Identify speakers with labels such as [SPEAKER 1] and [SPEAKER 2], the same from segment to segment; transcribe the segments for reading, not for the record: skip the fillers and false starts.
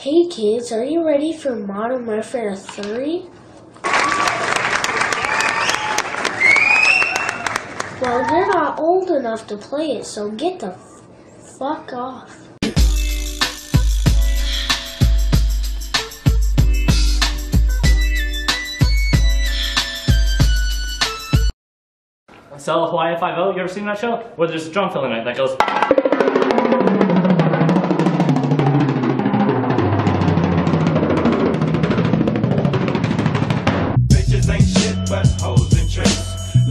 [SPEAKER 1] Hey kids, are you ready for Modern Warfare 3? Well, you're not old enough to play it, so get the fuck off.
[SPEAKER 2] So Hawaii Five-0, you ever seen that show? Where there's a drum fill in it that goes.
[SPEAKER 3] Bitches ain't shit but hoes and tricks.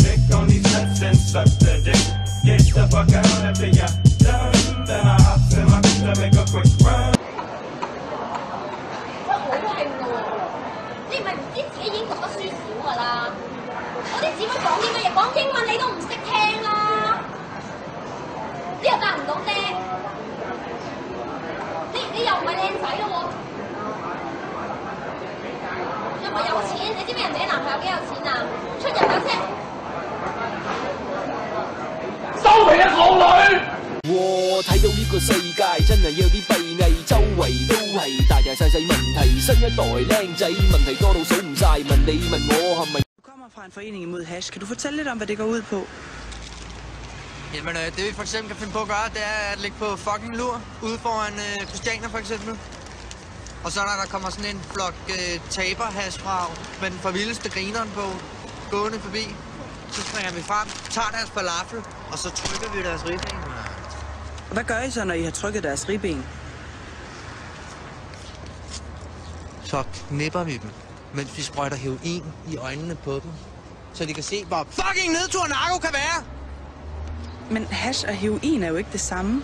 [SPEAKER 3] Lick on these nuts and suck the dick. Get the fuck out after ya done. Then I hop in my bitch to make a quick run.
[SPEAKER 4] 好興喎！你咪唔知自己已經讀得書少㗎啦？我啲姊妹講啲乜嘢？講英文你都唔識聽啦！你又答唔到啫？你又唔係靚仔咯喎？又唔係有錢？你知唔知人哋啲男朋友幾有錢啊？出入有車。
[SPEAKER 3] 收皮啊，港女！
[SPEAKER 5] 我睇到呢個世界真係有啲閉翳，周圍都係大大細細問題，新一代靚仔問題多到數唔晒，問你問我係咪？
[SPEAKER 6] kommer fra en forening imod hash. Kan du fortælle lidt om, hvad det går ud på?
[SPEAKER 7] Jamen, det vi for eksempel kan finde på at gøre, det er at ligge på fucking lur ude foran Christiania for eksempel. Og så når der kommer sådan en flok taberhash fra med den for vildeste grineren på gående forbi, så springer vi frem, tager deres falafel, og så trykker vi deres ribben.
[SPEAKER 6] Og hvad gør I så, når I har trykket deres ribben?
[SPEAKER 7] Så knipper vi dem, mens vi sprøjter heroin i øjnene på dem, så de kan se, hvor fucking nedtur narko kan være!
[SPEAKER 6] Men hash og heroin er jo ikke det samme.